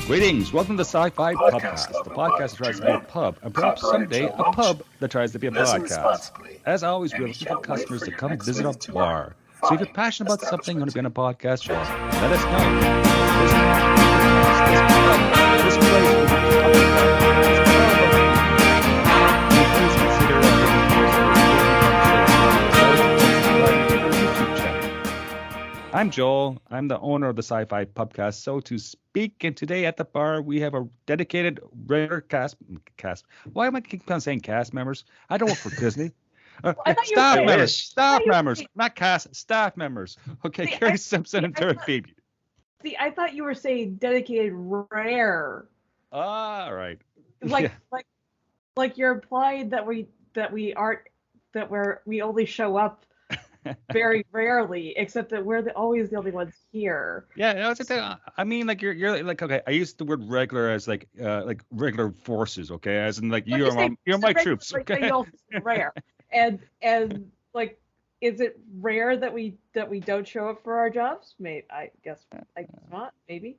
Greetings, welcome to SciFi Pubcast, the podcast that tries to be a pub, and perhaps someday a pub that tries to be a podcast. As always, we're looking for customers to come visit our bar. So if you're passionate about something you want to be on a podcast show, let us know. This place will be talking about. Please consider YouTube channel. I'm Joel. I'm the owner of the SciFi Pubcast, so to speak. And today at the bar, we have a dedicated regular cast. Why am I keep on saying cast members? I don't work for Disney. Staff members, not cast, staff members. Okay, Keri Simpson and Derek Phoebe. See, I thought you were saying dedicated rare. All right. Like you're implying that we only show up very rarely, except that we're always the only ones here. Yeah, no, I mean, like you're like, okay, I use the word regular as like regular forces, okay, as in like you're my troops, okay. You also say rare, and like, is it rare that we don't show up for our jobs? Maybe I guess not. Maybe.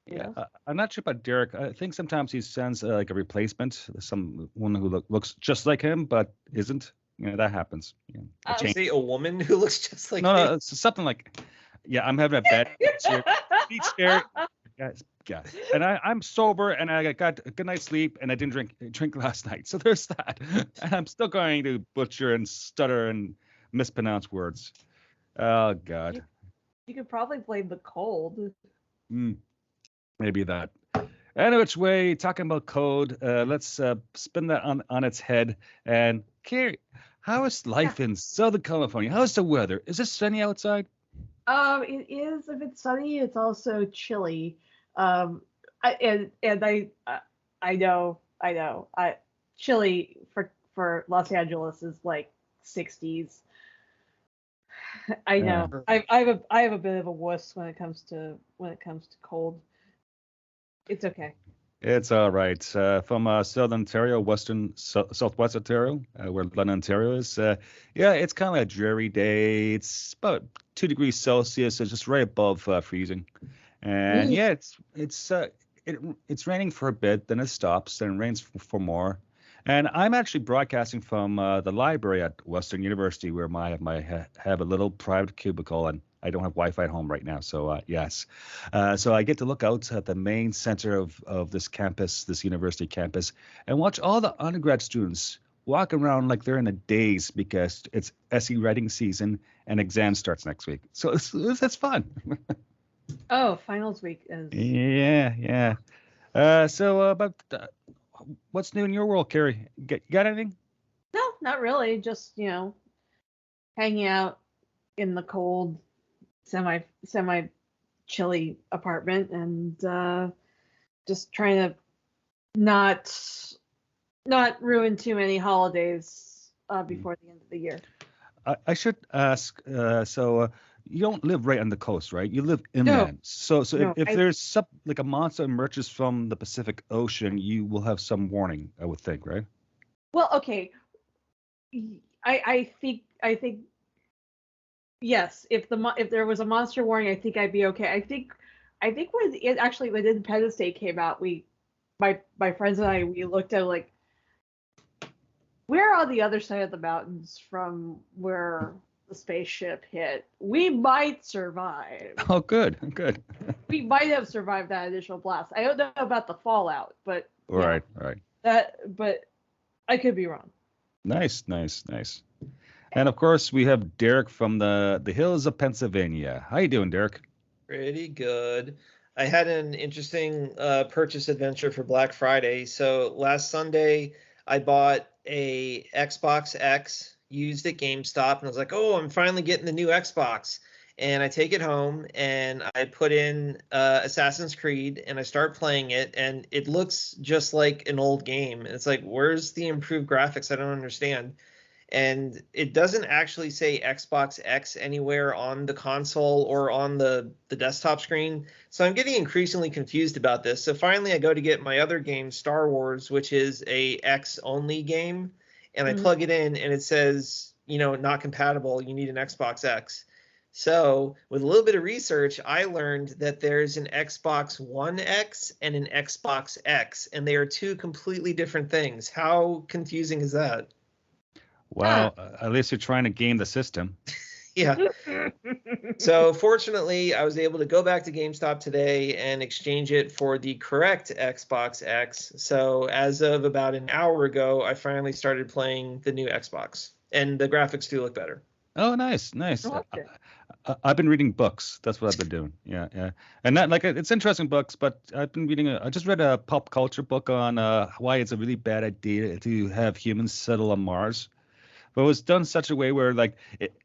Yeah, I'm not sure about Derek. I think sometimes he sends like a replacement, someone who looks just like him but isn't. You know, that happens. See a woman who looks just like no, it's something like, yeah, I'm having a bad beach chair. Guys, and I'm sober and I got a good night's sleep and I didn't drink last night. So there's that. And I'm still going to butcher and stutter and mispronounce words. Oh God. You could probably blame the cold. Maybe that. Any which way, talking about code, let's spin that on its head. And Keri, how is life in Southern California? How's the weather? Is it sunny outside? It is. If it's sunny, it's also chilly. I know. Chilly for Los Angeles is like 60s. I know. I have a bit of a wuss when it comes to cold. It's okay. It's all right. From Southern Ontario, Southwest Ontario, where London, Ontario is. It's kind of a dreary day. It's about 2 degrees Celsius. It's just right above freezing. And it's raining for a bit, then it stops, then it rains for more. And I'm actually broadcasting from the library at Western University, where I have a little private cubicle, and I don't have Wi-Fi at home right now. So yes, so I get to look out at the main center of this campus, this university campus, and watch all the undergrad students walk around like they're in a daze because it's SE writing season and exam starts next week. So it's fun. Oh, finals week is. Yeah. But what's new in your world, Keri? Got anything? No, not really. Just, hanging out in the cold, semi chilly apartment and just trying to not ruin too many holidays before the end of the year. I should ask, so you don't live right on the coast, right? You live inland. No. So if there's like a monster emerges from the Pacific Ocean, you will have some warning, I would think, right? Well, okay. I think yes. If there was a monster warning, I think I'd be okay. I think when Independence Day came out, my friends and I, we looked at like, we're on the other side of the mountains from where the spaceship hit. We might survive. Oh, good. We might have survived that initial blast. I don't know about the fallout, but right. But I could be wrong. Nice. And of course, we have Derek from the hills of Pennsylvania. How you doing, Derek? Pretty good. I had an interesting purchase adventure for Black Friday. So last Sunday, I bought a Xbox X used at GameStop, and I was like, oh, I'm finally getting the new Xbox. And I take it home and I put in Assassin's Creed and I start playing it, and it looks just like an old game. And it's like, where's the improved graphics? I don't understand. And it doesn't actually say Xbox X anywhere on the console or on the desktop screen. So I'm getting increasingly confused about this. So finally I go to get my other game, Star Wars, which is a X only game. And I plug it in and it says, not compatible. You need an Xbox X. So, with a little bit of research, I learned that there's an Xbox One X and an Xbox X, and they are two completely different things. How confusing is that? Well, at least you're trying to game the system. Yeah. So, fortunately, I was able to go back to GameStop today and exchange it for the correct Xbox X. So, as of about an hour ago, I finally started playing the new Xbox, and the graphics do look better. Oh, nice, nice. Okay. I've been reading books. That's what I've been doing. Yeah, yeah. And not like it's interesting books, but I've been reading. I just read a pop culture book on why it's a really bad idea to have humans settle on Mars. But it was done such a way where like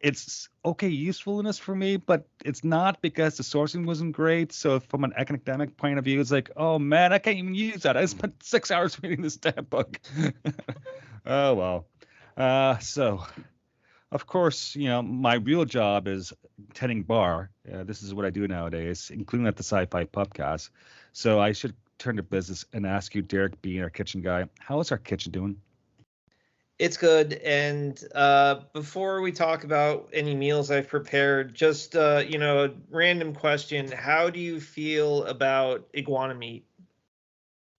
it's okay usefulness for me, but it's not because the sourcing wasn't great. So from an academic point of view, it's like, oh man, I can't even use that. I spent 6 hours reading this damn book. Oh well. So of course, my real job is tending bar. This is what I do nowadays, including at the Sci-Fi Pubcast. So I should turn to business and ask you, Derek, being our kitchen guy, how is our kitchen doing? It's good. And before we talk about any meals I've prepared, just a random question: how do you feel about iguana meat?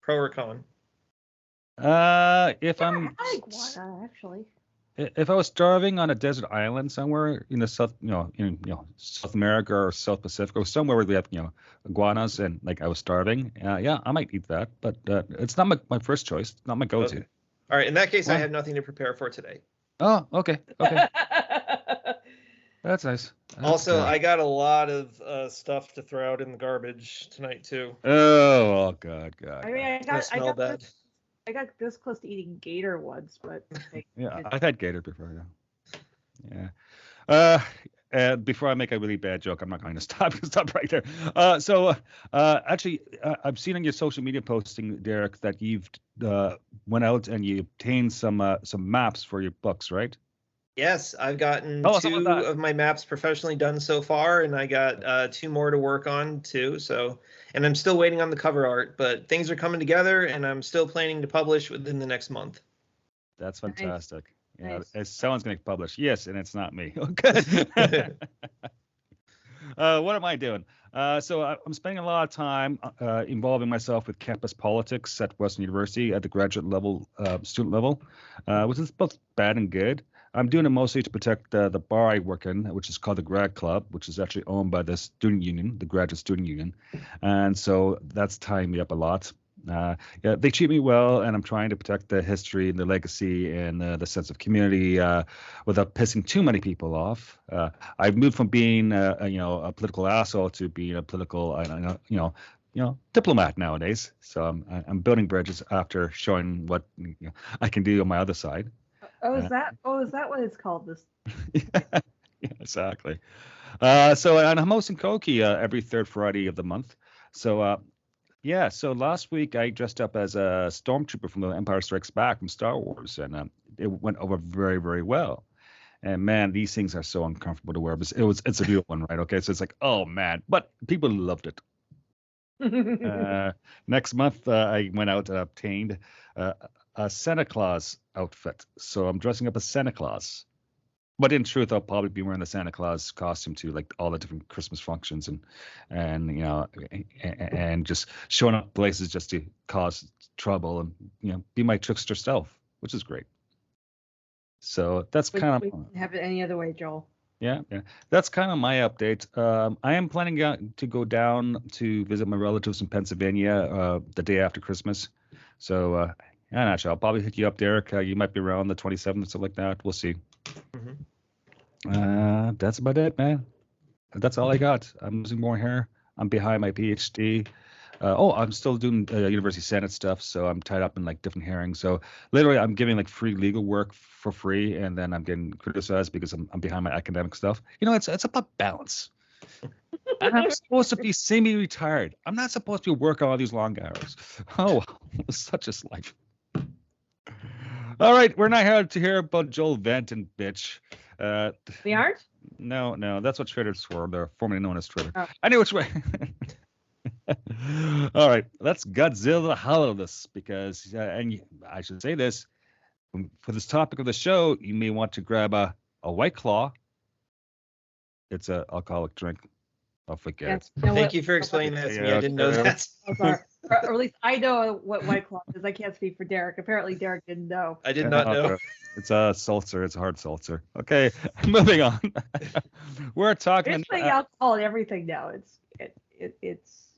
Pro or con? If I'm I like iguana, actually. if I was starving on a desert island somewhere in the South, South America or South Pacific or somewhere where we have, iguanas and like I was starving, yeah, I might eat that, but it's not my first choice, not my go-to. Okay. All right. In that case, I Why? have nothing to prepare for today. Oh, okay, that's nice. Also, Okay. I got a lot of stuff to throw out in the garbage tonight too. Oh, God, I mean, It's gonna smell bad. I got this close to eating gator once, but yeah, I've had gator before, yeah. Before I make a really bad joke, I'm not going to stop right there. Actually, I've seen on your social media posting, Derek, that you've went out and you obtained some maps for your books, right? Yes, I've gotten Tell us about two that. of my maps professionally done so far, and I got two more to work on too. So, and I'm still waiting on the cover art, but things are coming together, and I'm still planning to publish within the next month. That's fantastic. Nice. Someone's going to publish. Yes, and it's not me. Okay. What am I doing? So I'm spending a lot of time involving myself with campus politics at Western University at the graduate level, student level, which is both bad and good. I'm doing it mostly to protect the bar I work in, which is called the Grad Club, which is actually owned by the student union, the graduate student union. And so that's tying me up a lot. Yeah, they treat me well, and I'm trying to protect the history and the legacy and the sense of community without pissing too many people off. I've moved from being a political asshole to being a political diplomat nowadays. So I'm building bridges after showing what I can do on my other side. is that what it's called? This. Yeah, exactly. And I'm hosting Koki every third Friday of the month. So yeah, so last week I dressed up as a stormtrooper from the Empire Strikes Back from Star Wars, and it went over very, very well. And man, these things are so uncomfortable to wear. But it's a real one, right? Okay, so it's like, oh man, but people loved it. Next month, I went out and obtained a Santa Claus outfit. So I'm dressing up as Santa Claus. But in truth, I'll probably be wearing the Santa Claus costume to like all the different Christmas functions and just showing up places just to cause trouble and be my trickster self, which is great. So that's We kind of can have it any other way, Joel. yeah. That's kind of my update. I am planning to go down to visit my relatives in Pennsylvania the day after Christmas. So yeah, not sure. I'll probably hit you up, Derek. You might be around the 27th or something like that. We'll see. That's about it, man. That's all I got. I'm losing more hair. I'm behind my PhD. I'm still doing University Senate stuff, so I'm tied up in like different hearings. So literally, I'm giving like free legal work for free, and then I'm getting criticized because I'm behind my academic stuff. It's about balance. And I'm supposed to be semi-retired. I'm not supposed to be working all these long hours. Oh, such is life. All right, we're not here to hear about Joel Vent and bitch. The art? No, that's what Twitters for. They're formerly known as Twitter. Oh. Anyway, which way? All right, let's Godzilla hollow this because, I should say this, for this topic of the show, you may want to grab a White Claw It's a alcoholic drink. I'll forget Yes. it. You know Thank what? you for explaining that to me. I Yeah, didn't know okay. that. Or at least I know what White Claw is. I can't speak for Derek. Apparently, Derek didn't know. I did not know. Okay. It's a seltzer. It's a hard seltzer. Okay, moving on. We're talking. There's putting alcohol in everything now. It's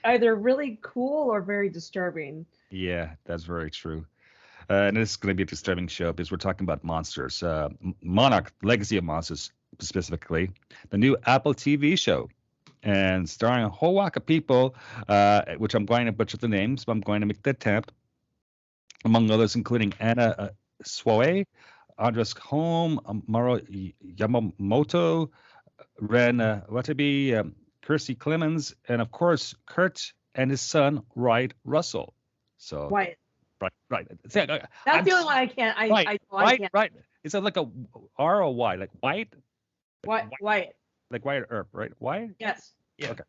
either really cool or very disturbing. Yeah, that's very true. And this is going to be a disturbing show because we're talking about monsters. Monarch, Legacy of Monsters, specifically, the new Apple TV show, and starring a whole whack of people, which I'm going to butcher the names, but I'm going to make the attempt. Among others, including Anna Swae, Andres Holm, Maro Yamamoto, Ren Watabe, Kirsty Clemens, and of course, Kurt and his son, Wright Russell. So, Wyatt. right. See, That's I'm the only one I can't. I can't. right. Is it like a R or Y? Like white? Wyatt. Like Wyatt Earp, right? Wyatt? Yes. Yeah. Okay.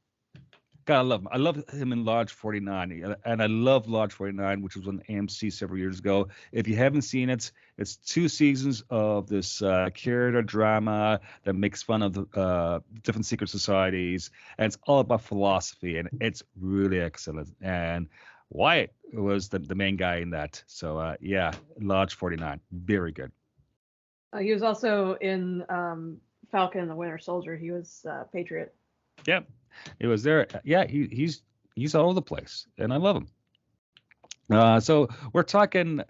God, I love him. I love him in Lodge 49, and I love Lodge 49, which was on AMC several years ago. If you haven't seen it, it's 2 seasons of this character drama that makes fun of the different secret societies, and it's all about philosophy, and it's really excellent. And Wyatt was the main guy in that. So yeah, Lodge 49, very good. He was also in Falcon and the Winter Soldier. He was Patriot. Yeah, it was there. Yeah, he's all over the place, and I love him. So we're talking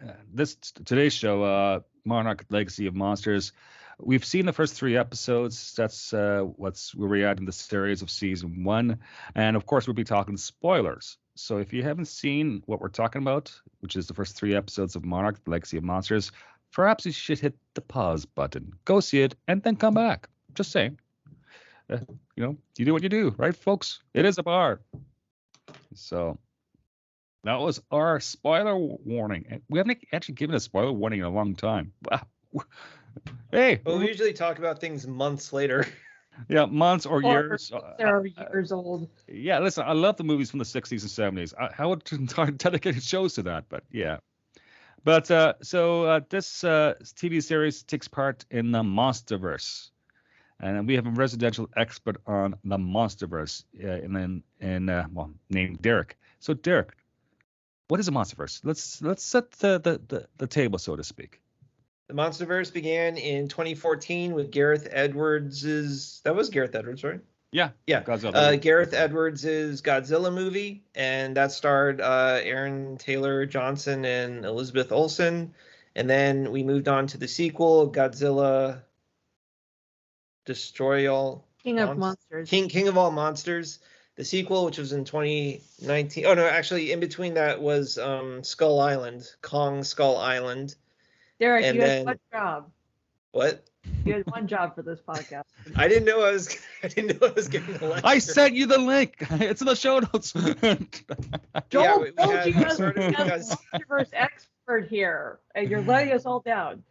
today's show, Monarch: Legacy of Monsters. We've seen the first 3 episodes. That's where we're at in the series of season 1, and of course we'll be talking spoilers. So if you haven't seen what we're talking about, which is the first 3 episodes of Monarch: Legacy of Monsters, perhaps you should hit the pause button, go see it, and then come back. Just saying. You do what you do, right, folks? It is a bar. So that was our spoiler warning. We haven't actually given a spoiler warning in a long time. Wow. Hey. Well, we usually talk about things months later. Yeah, months or years. They're years old. Yeah, listen, I love the movies from the 60s and 70s. I would dedicate shows to that, but yeah. But so this TV series takes part in the Monsterverse. And we have a residential expert on the Monsterverse, named Derek. So Derek, what is a Monsterverse? Let's set the table, so to speak. The Monsterverse began in 2014 with Gareth Edwards'. That was Gareth Edwards, right? Yeah. Godzilla. Gareth Edwards' Godzilla movie, and that starred Aaron Taylor Johnson and Elizabeth Olsen. And then we moved on to the sequel, Godzilla Destroy All King of Monsters. King of All Monsters. The sequel, which was in 2019. Oh no, actually, in between that was Skull Island, Kong Skull Island. Derek, you had one job. What? You had one job for this podcast. I didn't know I was getting the lecture. I sent you the link. It's in the show notes. Joel told you as a Monsterverse expert here, and you're letting us all down.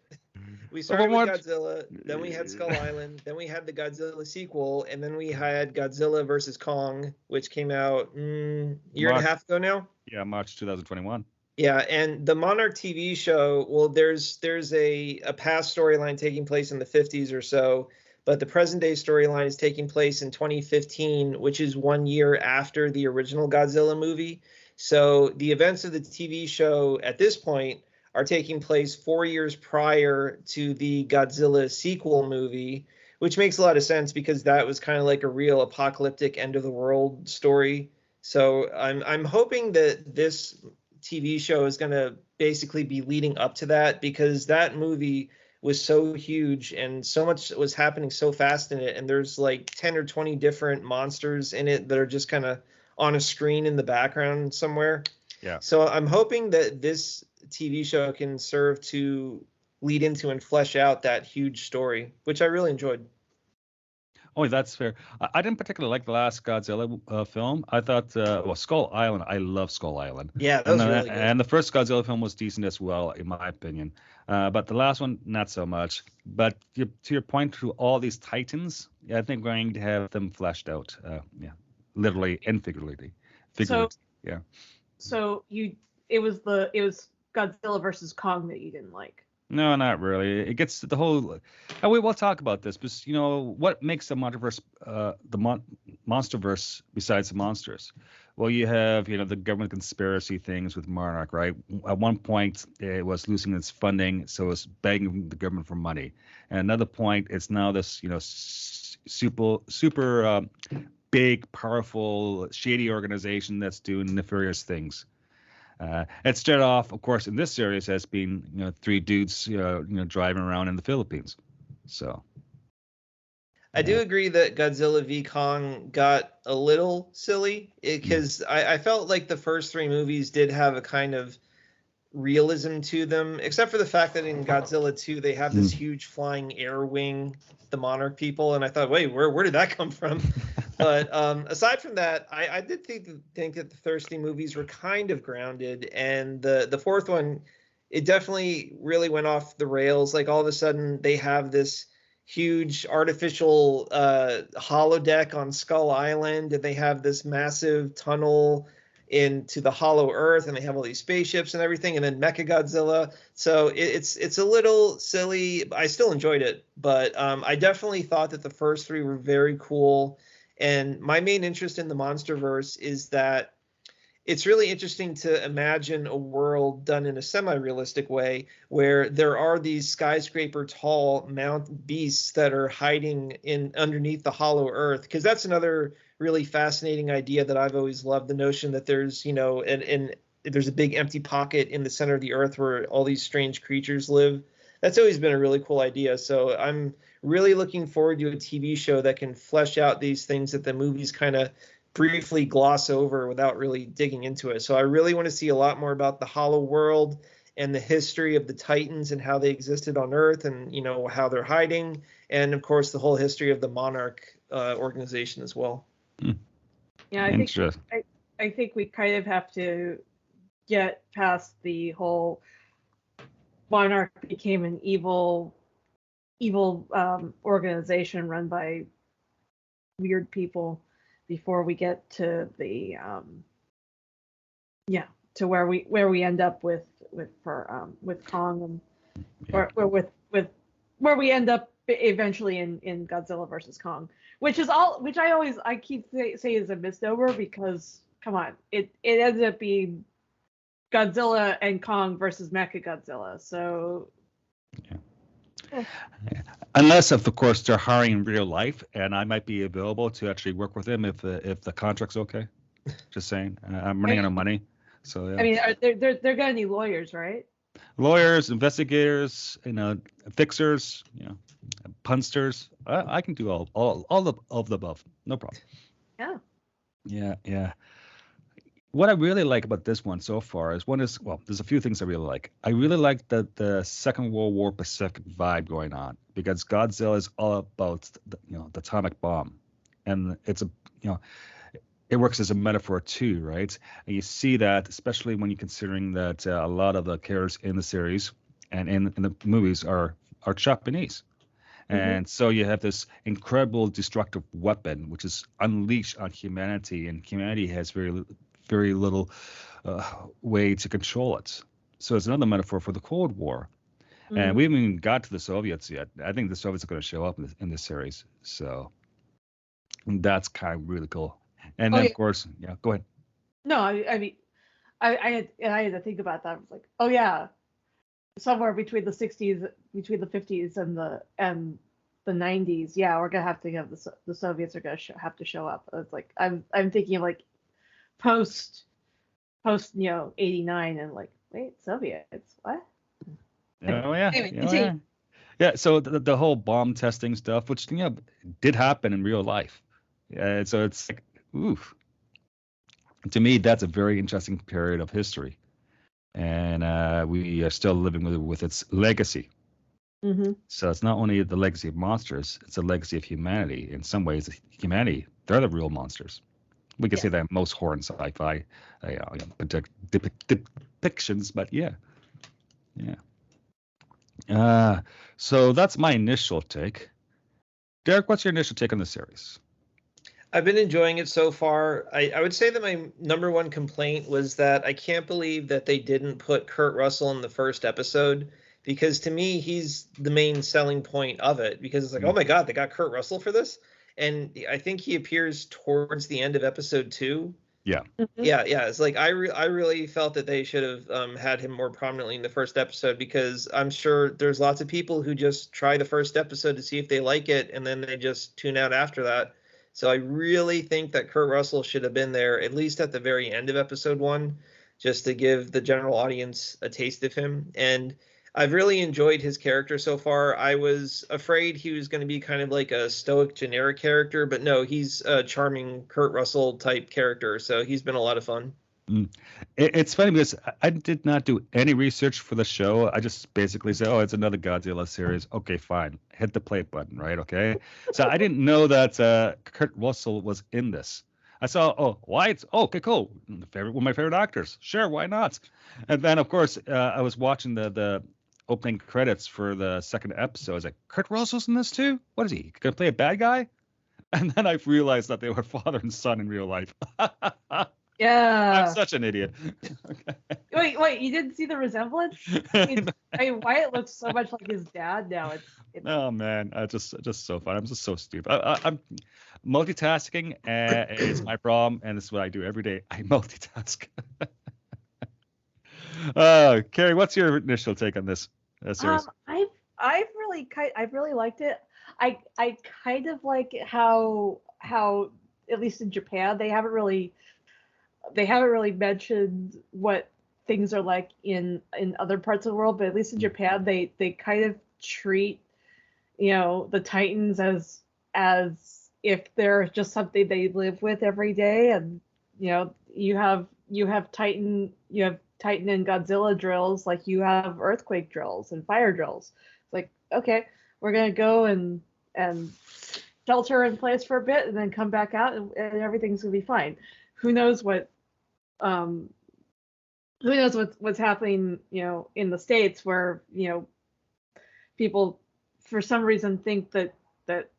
We started with Godzilla, then we had Skull Island, then we had the Godzilla sequel, and then we had Godzilla versus Kong, which came out year and a half ago now. Yeah, March 2021. Yeah, and the Monarch TV show, well, there's a past storyline taking place in the 50s or so, but the present day storyline is taking place in 2015, which is 1 year after the original Godzilla movie. So the events of the TV show at this point are taking place 4 years prior to the Godzilla sequel movie, which makes a lot of sense because that was kind of like a real apocalyptic end of the world story. So I'm hoping that this TV show is going to basically be leading up to that, because that movie was so huge and so much was happening so fast in it. And there's like 10 or 20 different monsters in it that are just kind of on a screen in the background somewhere. Yeah. So I'm hoping that this TV show can serve to lead into and flesh out that huge story, which I really enjoyed. Oh, that's fair. I didn't particularly like the last Godzilla film. I thought, Skull Island. I love Skull Island. Yeah, that was really good. And the first Godzilla film was decent as well, in my opinion. But the last one, not so much. But to your point, through all these titans, I think we're going to have them fleshed out. Literally and figuratively. So it was Godzilla versus Kong that you didn't like. No, not really. It gets the whole. And we will talk about this, but what makes the Monsterverse, Monsterverse besides the monsters? Well, you have the government conspiracy things with Monarch, right? At one point, it was losing its funding, so it's begging the government for money. And another point, it's now this super big, powerful, shady organization that's doing nefarious things. It started off, of course, in this series as being three dudes driving around in the Philippines. So I do agree that Godzilla v Kong got a little silly because I felt like the first three movies did have a kind of realism to them, except for the fact that in Godzilla 2 they have this huge flying air wing, the Monarch people, and I thought, wait, where did that come from? But aside from that, I did think that the Thirsty movies were kind of grounded, and the fourth one, it definitely really went off the rails. Like all of a sudden they have this huge artificial holodeck on Skull Island, and they have this massive tunnel into the hollow earth, and they have all these spaceships and everything, and then Mechagodzilla. So it's a little silly. I still enjoyed it, but I definitely thought that the first three were very cool. And my main interest in the Monsterverse is that it's really interesting to imagine a world done in a semi-realistic way where there are these skyscraper tall mount beasts that are hiding in underneath the hollow earth, because that's another really fascinating idea that I've always loved, the notion that there's there's a big empty pocket in the center of the earth where all these strange creatures live. That's always been a really cool idea. So I'm really looking forward to a TV show that can flesh out these things that the movies kind of briefly gloss over without really digging into it. So I really want to see a lot more about the Hollow World and the history of the Titans and how they existed on Earth, and how they're hiding, and of course the whole history of the Monarch organization as well. Yeah, I think we kind of have to get past the whole Monarch became an evil organization run by weird people before we get to the to where we end up with Kong, and or with where we end up eventually in Godzilla versus Kong, which I keep say is a misnomer, because come on, it ends up being Godzilla and Kong versus Mechagodzilla. So yeah. Unless, of course, they're hiring in real life, and I might be available to actually work with them if the contract's okay. Just saying, I'm running out of money, so yeah. I mean, they're gonna need lawyers, right? Lawyers, investigators, fixers, punsters. I can do all of the above, no problem. Yeah. Yeah. What I really like about this one so far is there's a few things I really like. I really like the Second World War Pacific vibe going on, because Godzilla is all about the atomic bomb, and it works as a metaphor too, right? And you see that especially when you're considering that a lot of the characters in the series and in the movies are Japanese. And so you have this incredible destructive weapon which is unleashed on humanity, and humanity has very little way to control it. So it's another metaphor for the Cold War. And we haven't even got to the Soviets yet. I think the Soviets are going to show up in this series. So that's kind of really cool. And then, of course, yeah, go ahead. No, I mean, I had to think about that. I was like, oh yeah, somewhere between the 60s, between the 50s and the 90s, yeah, we're gonna have to have the Soviets are gonna have to show up. It's like I'm thinking of like post 89, and like, wait, Soviets, what? Oh yeah, yeah. So the whole bomb testing stuff, which did happen in real life. Yeah, so it's like, oof. To me, that's a very interesting period of history, and we are still living with its legacy. So it's not only the legacy of monsters; it's a legacy of humanity. In some ways, humanity, they're the real monsters. We can say that in most horror and sci-fi depictions, but yeah. So that's my initial take. Derek, what's your initial take on the series? I've been enjoying it so far. I would say that my number one complaint was that I can't believe that they didn't put Kurt Russell in the first episode, because to me he's the main selling point of it, because it's like, oh my God, they got Kurt Russell for this. And I think he appears towards the end of episode 2. Yeah. Yeah. It's like I really felt that they should have had him more prominently in the first episode, because I'm sure there's lots of people who just try the first episode to see if they like it, and then they just tune out after that. So I really think that Kurt Russell should have been there at least at the very end of episode 1, just to give the general audience a taste of him. And I've really enjoyed his character so far. I was afraid he was going to be kind of like a stoic, generic character, but no, he's a charming Kurt Russell type character. So he's been a lot of fun. It's funny because I did not do any research for the show. I just basically said, oh, it's another Godzilla series. Okay, fine. Hit the play button, right? Okay. So I didn't know that Kurt Russell was in this. I saw, oh, White. Oh, okay, cool. One of my favorite actors. Sure, why not? And then, of course, I was watching the opening credits for the second episode. I was like, Kurt Russell's in this too? What is he? Gonna play a bad guy? And then I realized that they were father and son in real life. Yeah. I'm such an idiot. Wait, you didn't see the resemblance? Wyatt looks so much like his dad now. It's Oh man, just so fun. I'm just so stupid. I'm multitasking is my problem, and it's what I do every day. I multitask. Keri, what's your initial take on this series? I've really liked it. I kind of like how at least in Japan they haven't really mentioned what things are like in other parts of the world, but at least in Japan they kind of treat, the Titans as if they're just something they live with every day. And you have Titan and Godzilla drills, like you have earthquake drills and fire drills. It's like, okay, we're gonna go and shelter in place for a bit and then come back out and everything's gonna be fine. Who knows what's happening, in the States, where, people for some reason think that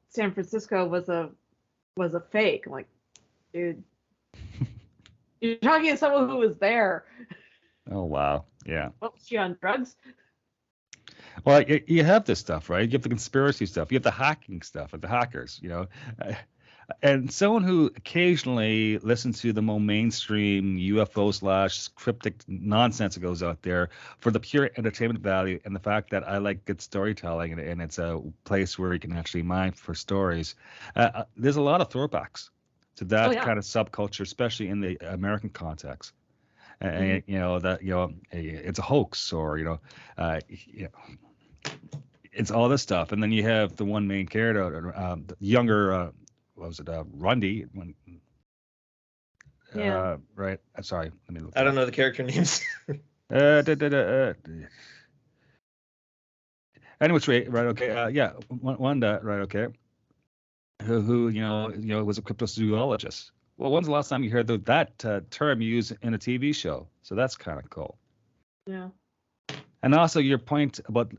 San Francisco was a fake. I'm like, dude, you're talking to someone who was there. Oh wow, yeah. What, was she on drugs? Well, you have this stuff, right? You have the conspiracy stuff. You have the hacking stuff, and the hackers, and someone who occasionally listens to the more mainstream UFO / cryptic nonsense that goes out there for the pure entertainment value and the fact that I like good storytelling and it's a place where you can actually mine for stories. There's a lot of throwbacks to that kind of subculture, especially in the American context. And it's a hoax, or it's all this stuff. And then you have the one main character, the younger. What was it? Rundy. Right. Sorry. Let me look. I don't know the character names. Anyway, right. Okay. Wanda. Right. Okay. Who was a cryptozoologist. Well, when's the last time you heard that term used in a TV show? So that's kind of cool. Yeah. And also your point about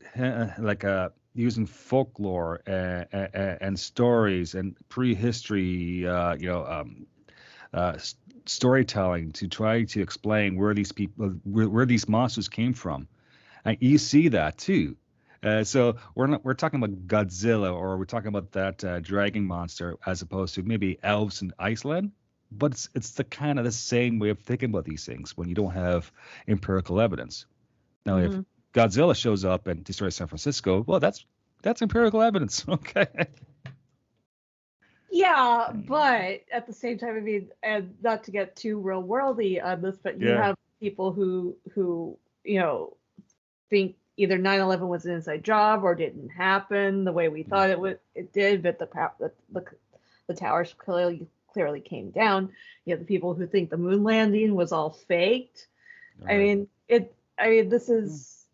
using folklore and stories and prehistory, storytelling to try to explain where these monsters came from, and you see that too. So we're talking about Godzilla, or we're talking about that dragon monster, as opposed to maybe elves in Iceland. But it's the kind of the same way of thinking about these things when you don't have empirical evidence. Now, if Godzilla shows up and destroys San Francisco, well, that's empirical evidence, okay? Yeah, but at the same time, I mean, and not to get too real worldy on this, but you have people who think either 9/11 was an inside job or didn't happen the way we thought it did, but the towers clearly came down. You have the people who think the moon landing was all faked. Right. This is,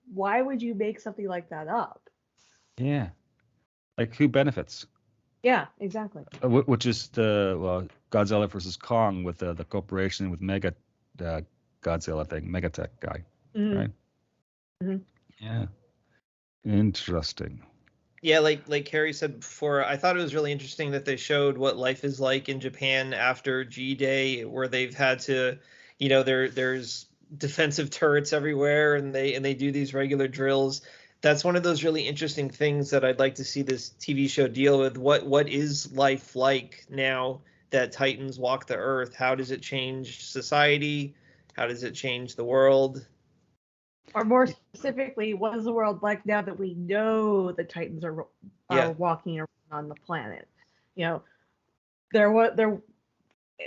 why would you make something like that up? Yeah. Like, who benefits? Yeah, exactly. Which is Godzilla versus Kong with the corporation with Mega Godzilla thing, Megatech guy, right? Mm-hmm. Yeah. Interesting. Yeah, like Keri said before, I thought it was really interesting that they showed what life is like in Japan after G-Day, where they've had to, there's defensive turrets everywhere, and they do these regular drills. That's one of those really interesting things that I'd like to see this TV show deal with. What is life like now that Titans walk the earth? How does it change society? How does it change the world? Or more specifically, what is the world like now that we know the Titans are walking around on the planet?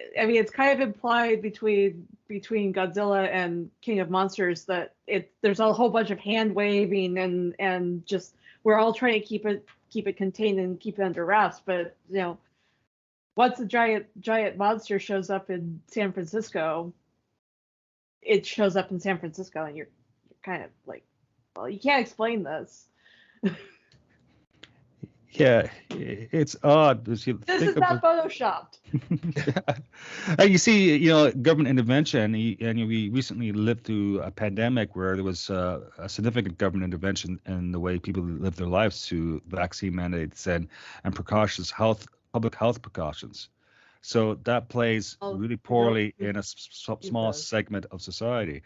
It's kind of implied between Godzilla and King of Monsters that there's a whole bunch of hand waving and just we're all trying to keep it contained and keep it under wraps. But once a giant monster shows up in San Francisco, it shows up in San Francisco, and you're kind of like, well, you can't explain this. Yeah, it's odd. This is not photoshopped. You see, government intervention, and we recently lived through a pandemic where there was a significant government intervention in the way people live their lives through vaccine mandates and precautions, public health precautions. So that plays really poorly in a small segment of society.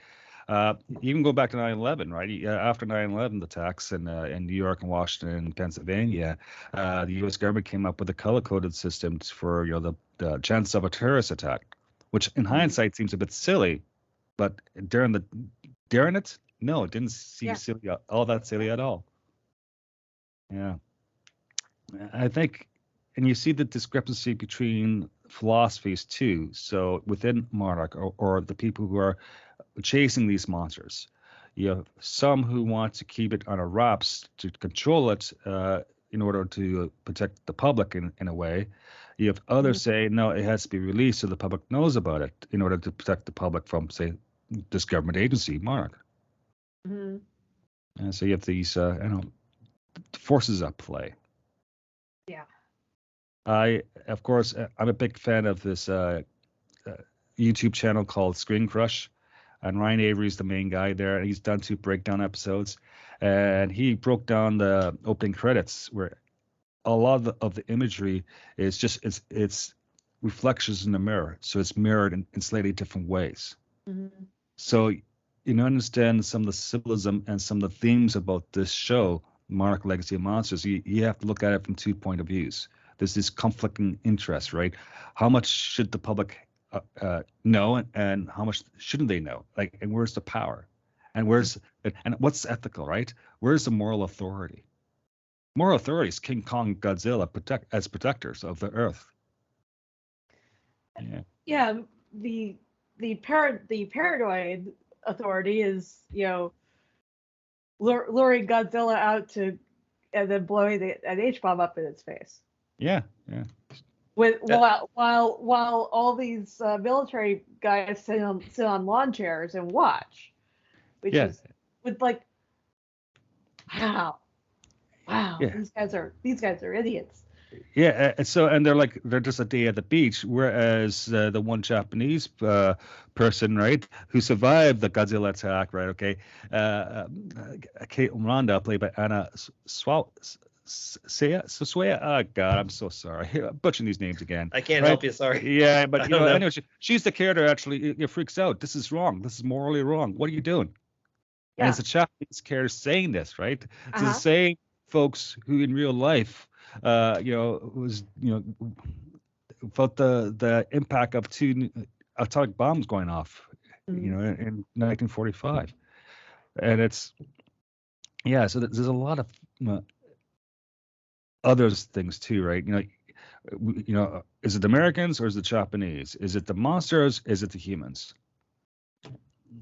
Even go back to 9/11, right? After 9/11 attacks in New York and Washington and Pennsylvania, the U.S. government came up with a color-coded system for the chance of a terrorist attack, which in hindsight seems a bit silly, but during it, no, it didn't seem silly, all that silly at all. Yeah, I think, and you see the discrepancy between philosophies too. So within Monarch or the people who are chasing these monsters, you have some who want to keep it on a wraps to control it in order to protect the public in a way. You have others say no, it has to be released so the public knows about it in order to protect the public from, say, this government agency, Monarch. And so you have these forces at play. Yeah. Of course, I'm a big fan of this YouTube channel called Screen Crush, and Ryan Avery's the main guy there, and he's done 2 breakdown episodes, and he broke down the opening credits where a lot of the imagery is just it's reflections in the mirror, so it's mirrored in slightly different ways. So you understand some of the symbolism and some of the themes about this show, Monarch Legacy of Monsters. You have to look at it from 2 point of views. There's this conflicting interest, right? How much should the public know, and how much shouldn't they know? Like, and where's the power, and what's ethical, right? Where's the moral authority? Moral authority is King Kong, Godzilla as protectors of the Earth. Yeah. The paranoid authority is luring Godzilla out and then blowing an H-bomb up in its face. Yeah. While all these military guys sit on lawn chairs and watch, which is with like, wow, these guys are idiots. Yeah, and they're just a day at the beach, whereas the one Japanese person, right, who survived the Godzilla attack, right? Okay, Kate Randa, played by Anna Soswaya. Oh God, I'm so sorry. I'm butchering these names again. I can't help you. Sorry. Yeah, but anyway, she's the character actually freaks out. This is wrong. This is morally wrong. What are you doing? Yeah. And it's a Japanese character saying this, right? It's the same folks who in real life, was felt the impact of 2 atomic bombs going off, in 1945, and it's So there's a lot of other things too, right? Is it the Americans or is it the Japanese? Is it the monsters? Is it the humans?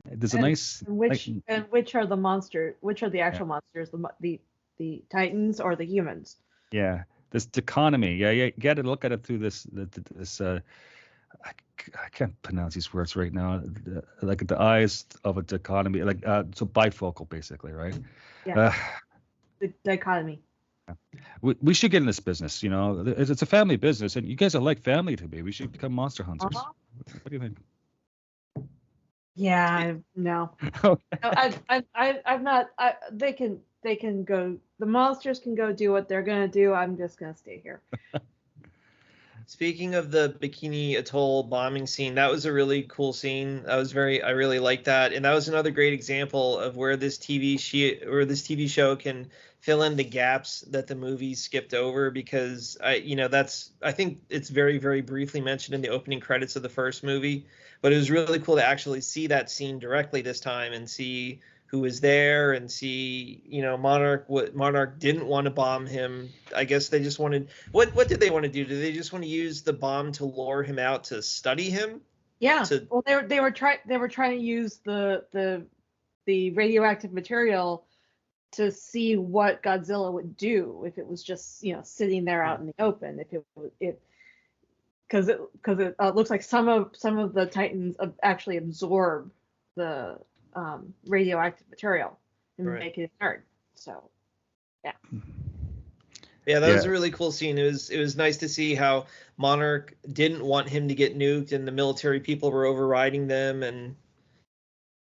There's a nice which are the monsters? Which are the actual monsters? The Titans or the humans? Yeah, this dichotomy. Yeah, you got to look at it through this. I can't pronounce these words right now. Like the eyes of a dichotomy, so bifocal, basically, right? Yeah. The dichotomy. We should get in this business. It's a family business, and you guys are like family to me. We should become monster hunters. What do you think? Yeah, no. Okay. No, I'm not. They can go. The monsters can go do what they're gonna do. I'm just gonna stay here. Speaking of the Bikini Atoll bombing scene, that was a really cool scene. I really liked that, and that was another great example of where this TV show can fill in the gaps that the movie skipped over. Because I think it's very, very briefly mentioned in the opening credits of the first movie, but it was really cool to actually see that scene directly this time and see who was there and see, Monarch didn't want to bomb him. I guess they just wanted, what did they want to do? Did they just want to use the bomb to lure him out to study him? Yeah. Well, they were trying to use the radioactive material to see what Godzilla would do if it was just, sitting there out in the open. Because it looks like some of the Titans actually absorb the radioactive material and make it inert. So, yeah. Yeah, that was a really cool scene. It was nice to see how Monarch didn't want him to get nuked, and the military people were overriding them, and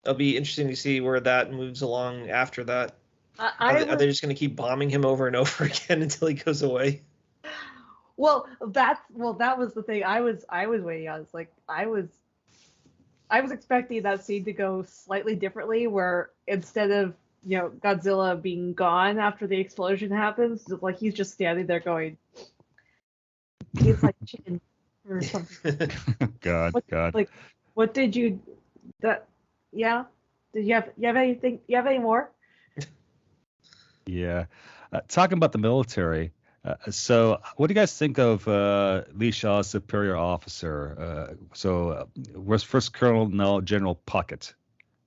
it'll be interesting to see where that moves along after that. Are they just going to keep bombing him over and over again until he goes away? Well, that was the thing I was waiting on. It's like I was expecting that scene to go slightly differently, where instead of Godzilla being gone after the explosion happens, like he's just standing there going, he's like chicken or something. God. Like, what did you? That yeah? Did you have anything? You have any more? Yeah. Talking about the military. So, what do you guys think of Lee Shaw's superior officer? Was First Colonel, now General Puckett,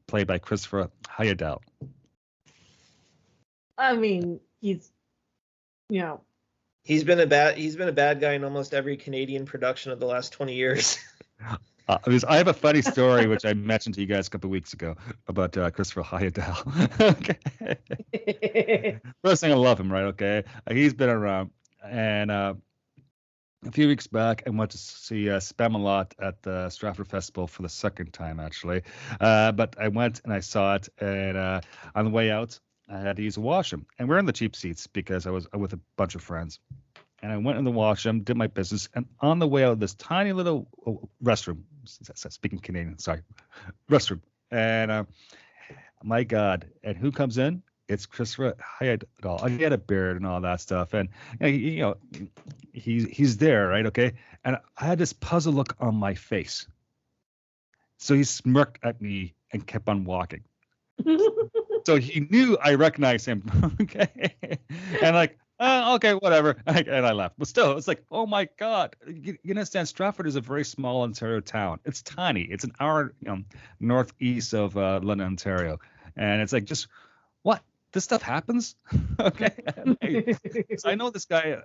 played by Christopher Heyerdahl. I mean, he's been a bad guy in almost every Canadian production of the last 20 years. I have a funny story which I mentioned to you guys a couple of weeks ago about Christopher Heyerdahl. Okay. First thing, I love him, right? Okay, he's been around, and a few weeks back, I went to see Spamalot at the Stratford Festival for the second time, actually. But I went and I saw it, and on the way out, I had to use a washroom, and we're in the cheap seats because I was with a bunch of friends. And I went in the washroom, did my business, and on the way out, this tiny little restroom, speaking Canadian, sorry, restroom, and my God, and who comes in? It's Christopher Heyerdahl. He had a beard and all that stuff, and he's there, right? Okay, and I had this puzzled look on my face, so he smirked at me and kept on walking. So he knew I recognized him, okay, and like. Okay, whatever. And I left. But still, it's like, oh my God. You understand, Stratford is a very small Ontario town. It's tiny. It's an hour northeast of London, Ontario. And it's like, just what? This stuff happens? Okay. So I know this guy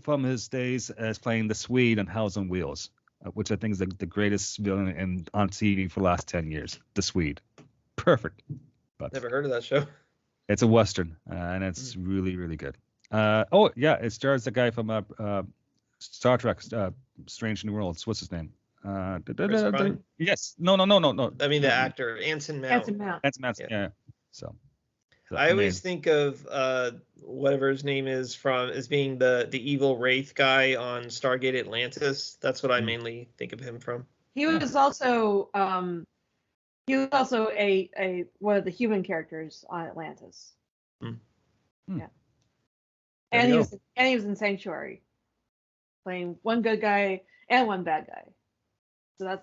from his days as playing the Swede on House on Wheels, which I think is the greatest villain on TV for the last 10 years. The Swede. Perfect. But never heard of that show. It's a Western, and it's really, really good. It stars the guy from Star Trek, Strange New Worlds. What's his name? Yes. No. I mean the actor Anson Mount. Anson Mount. Yeah. So I always think of whatever his name is as being the evil Wraith guy on Stargate Atlantis. That's what I mainly think of him from. He was also a one of the human characters on Atlantis. Yeah. And he was in Sanctuary, playing one good guy and one bad guy. So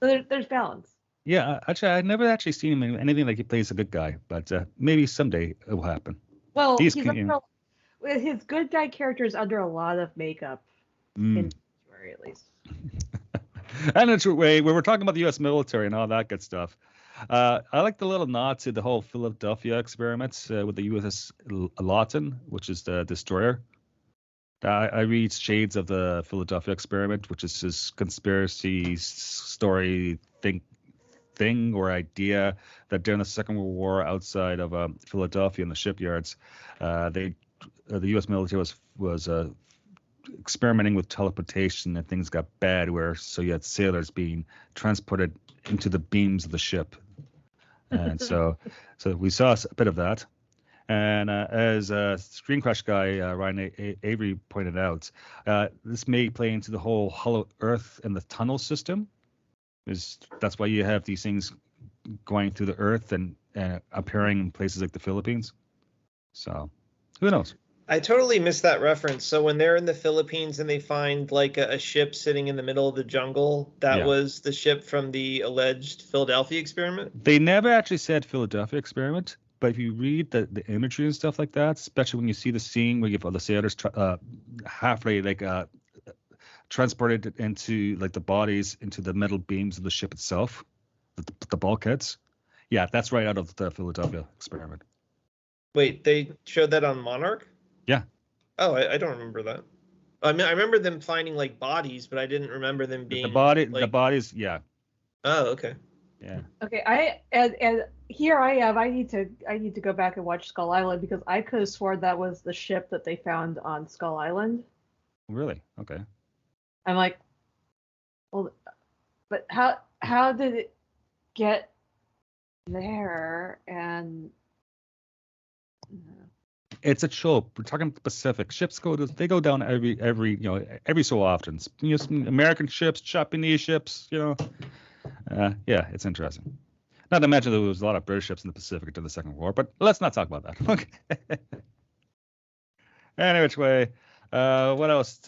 there's balance. Yeah, actually, I've never actually seen him in anything like he plays a good guy, but maybe someday it will happen. Well, his good guy character is under a lot of makeup in Sanctuary, at least. And it's when we're talking about the U.S. military and all that good stuff. I like the little nod to the whole Philadelphia experiments with the USS Lawton, which is the destroyer. I read shades of the Philadelphia experiment, which is this conspiracy story thing or idea that during the Second World War outside of Philadelphia in the shipyards, the U.S. military was experimenting with teleportation, and things got bad so you had sailors being transported into the beams of the ship. And so we saw a bit of that. And as Screen Crush guy Ryan Avery pointed out, this may play into the whole hollow Earth and the tunnel system. That's why you have these things going through the Earth and appearing in places like the Philippines. So, who knows? I totally missed that reference. So when they're in the Philippines and they find like a ship sitting in the middle of the jungle, that was the ship from the alleged Philadelphia experiment? They never actually said Philadelphia experiment, but if you read the imagery and stuff like that, especially when you see the scene where you have the sailors halfway transported into like the bodies into the metal beams of the ship itself, the bulkheads. Yeah, that's right out of the Philadelphia experiment. Wait, they showed that on Monarch? Yeah. Oh, I don't remember that. I mean, I remember them finding like bodies, but I didn't remember them being the bodies. Yeah. Oh, okay. Yeah. Okay, and here I am. I need to go back and watch Skull Island because I could have sworn that was the ship that they found on Skull Island. Really? Okay. I'm like, well, but how did it get there? And it's a trope. We're talking Pacific. Ships go down every so often. Some American ships, Japanese ships. Yeah, it's interesting. Not to mention there was a lot of British ships in the Pacific during the Second World War, but let's not talk about that. Okay. Any which way, what else?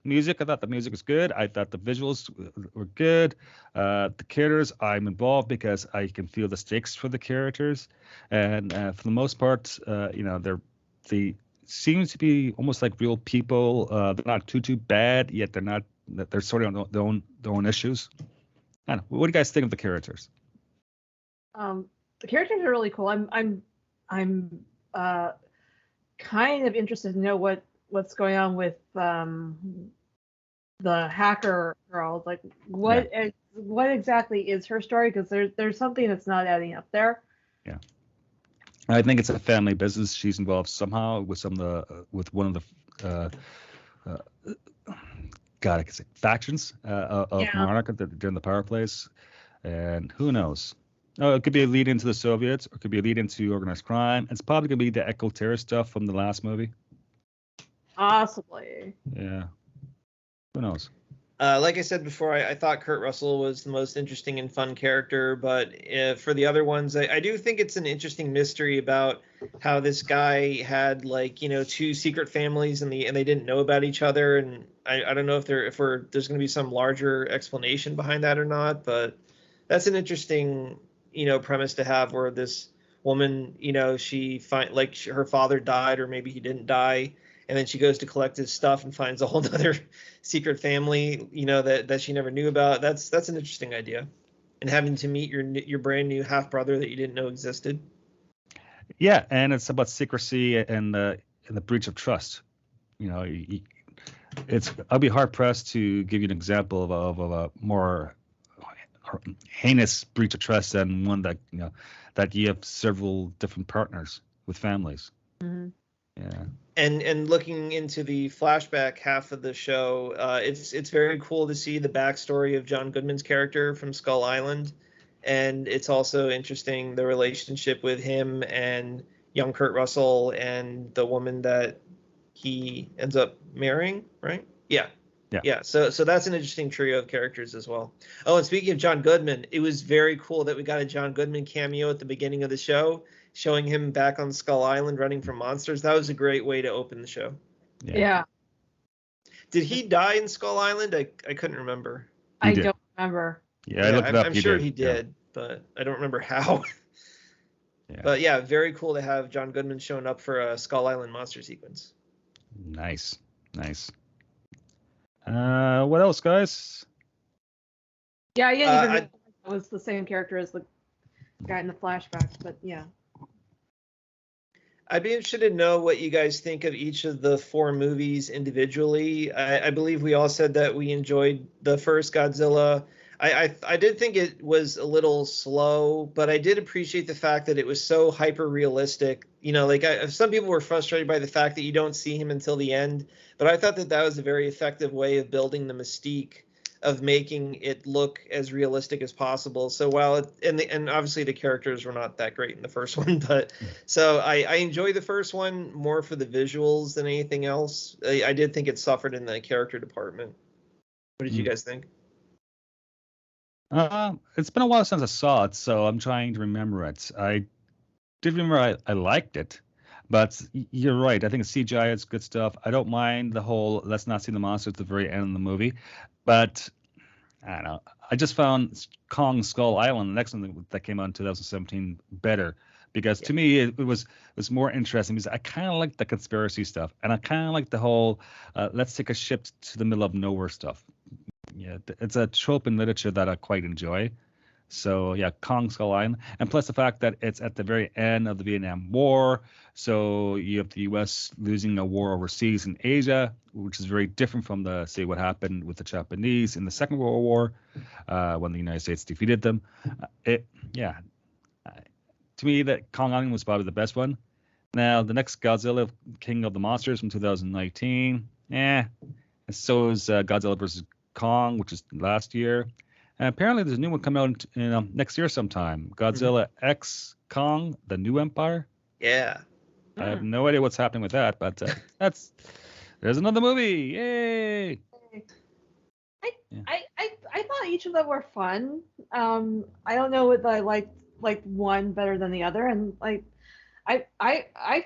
Music. I thought the music was good. I thought the visuals were good. The characters, I'm involved because I can feel the stakes for the characters, and for the most part, they seem to be almost like real people. They're not too bad, yet they're not. They're sort of on their own issues. I don't know. What do you guys think of the characters? The characters are really cool. I'm kind of interested to know what's going on with the hacker girl. Like what exactly is her story? Because there's something that's not adding up there. Yeah, I think it's a family business. She's involved somehow with with one of the I could say factions of Monarch during the power plays, and who knows. It could be a lead into the Soviets, or it could be a lead into organized crime. It's probably going to be the Echo Terror stuff from the last movie. Possibly. Yeah. Who knows? Like I said before, I thought Kurt Russell was the most interesting and fun character, but for the other ones, I do think it's an interesting mystery about how this guy had two secret families and they didn't know about each other, and I don't know if there's going to be some larger explanation behind that or not, but that's an interesting premise to have, where this woman, she her father died, or maybe he didn't die, and then she goes to collect his stuff and finds a whole other secret family, that she never knew about. That's an interesting idea, and having to meet your brand new half brother that you didn't know existed. Yeah, and it's about secrecy and the breach of trust. I'll be hard pressed to give you an example of a more heinous breach of trust than one that that you have several different partners with families. Mm-hmm. Yeah. And looking into the flashback half of the show, it's very cool to see the backstory of John Goodman's character from Skull Island, and it's also interesting the relationship with him and young Kurt Russell and the woman that he ends up marrying, right? Yeah. So that's an interesting trio of characters as well. Oh, and speaking of John Goodman, it was very cool that we got a John Goodman cameo at the beginning of the show, showing him back on Skull Island running from monsters. That was a great way to open the show. Yeah. Did he die in Skull Island? I couldn't remember. I don't remember. Yeah, I looked it up. I'm sure he did, but I don't remember how. Yeah. But yeah, very cool to have John Goodman showing up for a Skull Island monster sequence. Nice. What else, guys? Yeah, I didn't even realize it was the same character as the guy in the flashbacks, but yeah. I'd be interested to know what you guys think of each of the 4 movies individually. I believe we all said that we enjoyed the first Godzilla. I did think it was a little slow, but I did appreciate the fact that it was so hyper realistic. Some people were frustrated by the fact that you don't see him until the end, but I thought that was a very effective way of building the mystique of making it look as realistic as possible. So while and obviously the characters were not that great in the first one, but so I enjoy the first one more for the visuals than anything else. I did think it suffered in the character department. What did you guys think? It's been a while since I saw it, so I'm trying to remember it. I did remember I liked it, but you're right. I think CGI is good stuff. I don't mind the whole let's not see the monster at the very end of the movie, but I don't know. I just found Kong Skull Island, the next one that came out in 2017, better because to me it was more interesting because I kind of like the conspiracy stuff and I kind of like the whole let's take a ship to the middle of nowhere stuff. Yeah, it's a trope in literature that I quite enjoy. So yeah, Kong Skull Island, and plus the fact that it's at the very end of the Vietnam War, so you have the U.S. losing a war overseas in Asia, which is very different from the say what happened with the Japanese in the Second World War, when the United States defeated them. To me, that Kong Island was probably the best one. Now the next Godzilla, King of the Monsters from 2019, and so is Godzilla versus Kong, which is last year. And apparently there's a new one coming out next year sometime. Godzilla X Kong, The New Empire. Yeah. I have no idea what's happening with that, but there's another movie. Yay! I thought each of them were fun. I don't know whether I liked one better than the other, and like I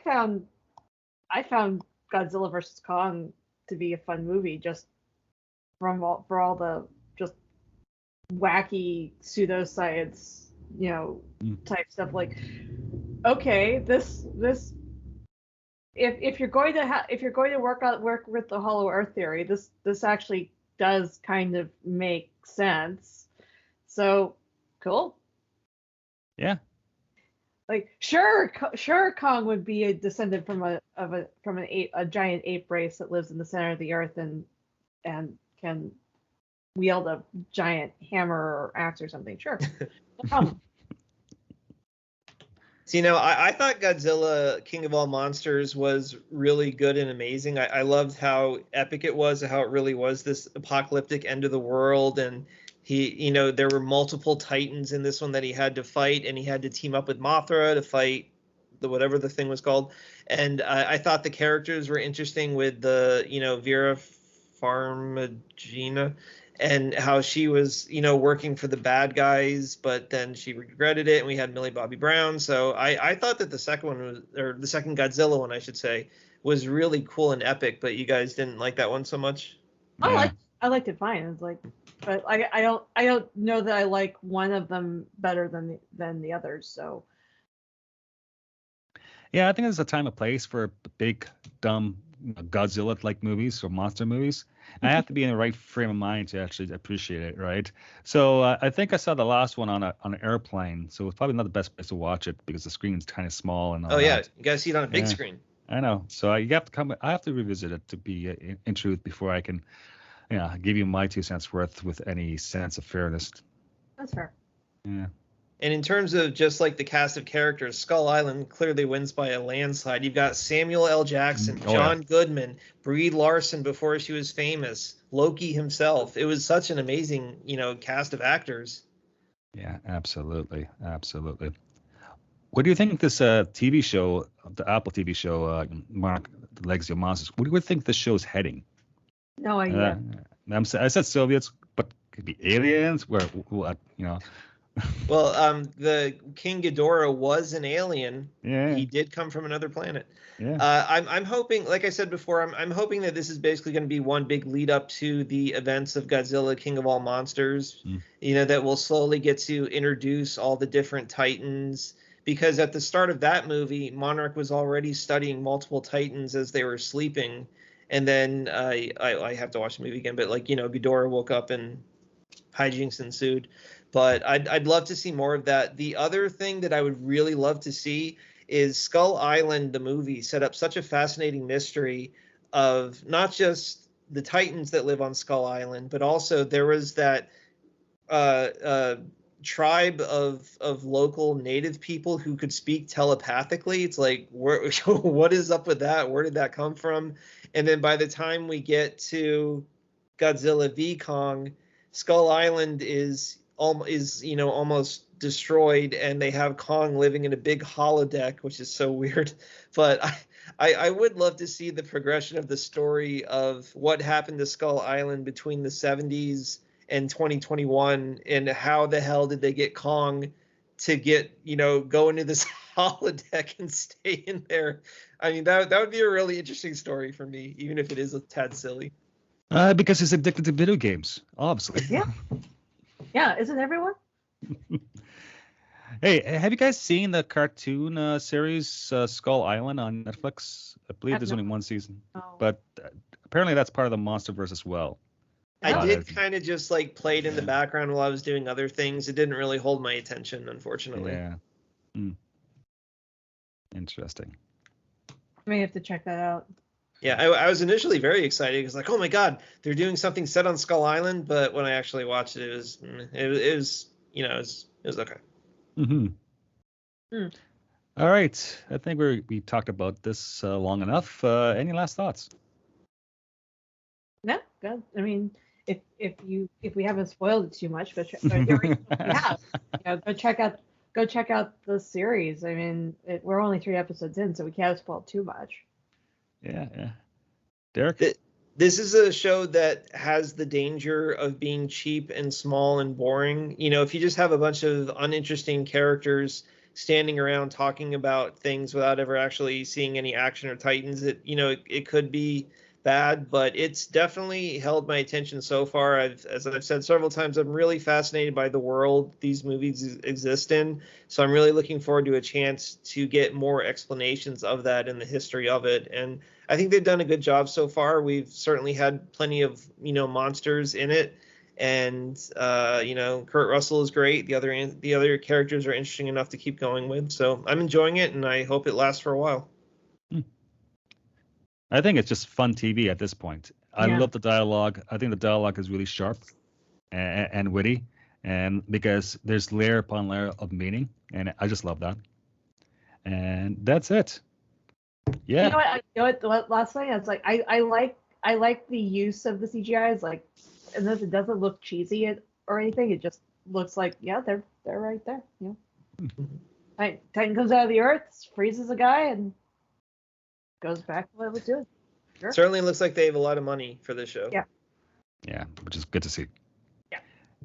found Godzilla versus Kong to be a fun movie just for all the just wacky pseudoscience, type stuff. Like, okay, this if you're going to work with the Hollow Earth theory, this actually does kind of make sense. So cool. Yeah. Like sure, Kong would be a descendant from a giant ape race that lives in the center of the earth and can wield a giant hammer or axe or something. Sure. No problem. So, I thought Godzilla, King of All Monsters was really good and amazing. I loved how epic it was, how it really was this apocalyptic end of the world. And there were multiple Titans in this one that he had to fight, and he had to team up with Mothra to fight whatever the thing was called. And I thought the characters were interesting with the, Vera Farmiga, and how she was, working for the bad guys, but then she regretted it, and we had Millie Bobby Brown. So I thought that the second one was, or the second Godzilla one, I should say, was really cool and epic, but you guys didn't like that one so much? Yeah. I liked it fine. It's like, but I don't know that I like one of them better than the others. So yeah, I think there's a time and place for big dumb Godzilla-like movies or monster movies. I have to be in the right frame of mind to actually appreciate it, right? So I think I saw the last one on an airplane, so it's probably not the best place to watch it because the screen's kind of small and all yeah, that. You gotta see it on a big screen. I know. So you have to come. I have to revisit it to be in truth before I can, give you my 2 cents worth with any sense of fairness. That's fair. Yeah. And in terms of just like the cast of characters, Skull Island clearly wins by a landslide. You've got Samuel L. Jackson, John Goodman, Brie Larson before she was famous, Loki himself. It was such an amazing, cast of actors. Yeah, absolutely. Absolutely. What do you think this TV show, the Apple TV show, Monarch, The Legacy of Monsters, what do you think this show's heading? No idea. I said Soviets, but could be aliens, Well, the King Ghidorah was an alien. Yeah. He did come from another planet. Yeah. I'm hoping, like I said before, I'm hoping that this is basically going to be one big lead up to the events of Godzilla, King of All Monsters. That will slowly get to introduce all the different Titans. Because at the start of that movie, Monarch was already studying multiple Titans as they were sleeping. And then I have to watch the movie again, but Ghidorah woke up and hijinks ensued. But I'd love to see more of that. The other thing that I would really love to see is Skull Island, the movie, set up such a fascinating mystery of not just the Titans that live on Skull Island, but also there was that tribe of local native people who could speak telepathically. It's like, what is up with that? Where did that come from? And then by the time we get to Godzilla v Kong, Skull Island is almost destroyed, and they have Kong living in a big holodeck, which is so weird. But I would love to see the progression of the story of what happened to Skull Island between the 70s and 2021, and how the hell did they get Kong to go into this holodeck and stay in there. I mean, that would be a really interesting story for me, even if it is a tad silly. Because he's addicted to video games, obviously. Yeah, isn't everyone? Hey, have you guys seen the cartoon series Skull Island on Netflix? I believe there's only one season, but apparently that's part of the MonsterVerse as well. I did kind of just play it in the background while I was doing other things. It didn't really hold my attention, unfortunately. Yeah. Interesting. I may have to check that out. Yeah, I was initially very excited because oh my god, they're doing something set on Skull Island. But when I actually watched it, it was okay. Mm-hmm. All right, I think we talked about this long enough. Any last thoughts? No, good. I mean, if we haven't spoiled it too much, but we have. Go check out the series. I mean, we're only 3 episodes in, so we can't spoil too much. Yeah. Derek? This is a show that has the danger of being cheap and small and boring. If you just have a bunch of uninteresting characters standing around talking about things without ever actually seeing any action or titans, it could be bad, but it's definitely held my attention so far. As I've said several times, I'm really fascinated by the world these movies exist in. So I'm really looking forward to a chance to get more explanations of that and the history of it. And I think they've done a good job so far. We've certainly had plenty of, monsters in it. And, Kurt Russell is great. The other characters are interesting enough to keep going with. So I'm enjoying it, and I hope it lasts for a while. I think it's just fun TV at this point. I love the dialogue. I think the dialogue is really sharp and witty, and because there's layer upon layer of meaning, and I just love that. And that's it. Yeah. You know what? Last night I was I like the use of the CGI. It's and if it doesn't look cheesy or anything, it just looks like they're right there. Yeah. Titan comes out of the earth, freezes a guy, and goes back to what it was doing. Sure. Certainly looks like they have a lot of money for this show. Yeah, which is good to see. Yeah.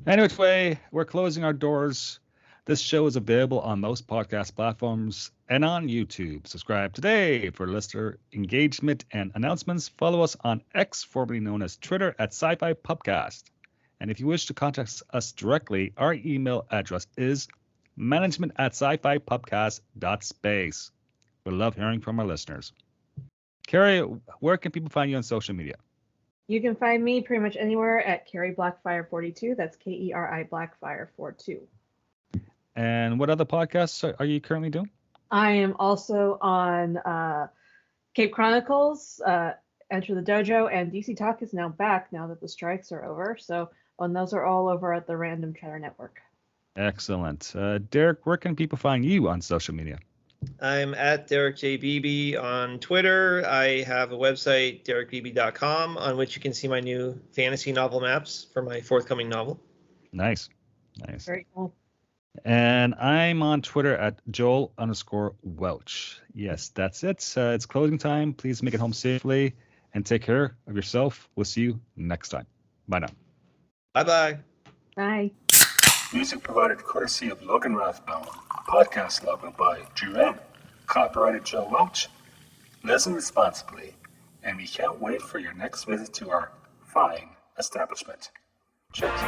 Anyway, we're closing our doors. This show is available on most podcast platforms and on YouTube. Subscribe today for listener engagement and announcements. Follow us on X, formerly known as Twitter, at SciFi Pubcast. And if you wish to contact us directly, our email address is management@scifipubcast.space. We love hearing from our listeners. Keri, where can people find you on social media? You can find me pretty much anywhere at Keri Blackfire42. That's KERI Blackfire42. And what other podcasts are you currently doing? I am also on Cape Chronicles, Enter the Dojo, and DC Talk is now back now that the strikes are over. So, and those are all over at the Random Chatter Network. Excellent. Derek, where can people find you on social media? I'm at Derek J. Beebe on Twitter. I have a website, derekbeebe.com, on which you can see my new fantasy novel maps for my forthcoming novel. Nice. Very cool. And I'm on Twitter at Joel_Welch. Yes, that's it. It's closing time. Please make it home safely and take care of yourself. We'll see you next time. Bye now. Bye-bye. Bye. Music provided courtesy of Logan Rathbone. Podcast logo by Drew M. Copyrighted Joe Welch. Listen responsibly, and we can't wait for your next visit to our fine establishment. Cheers.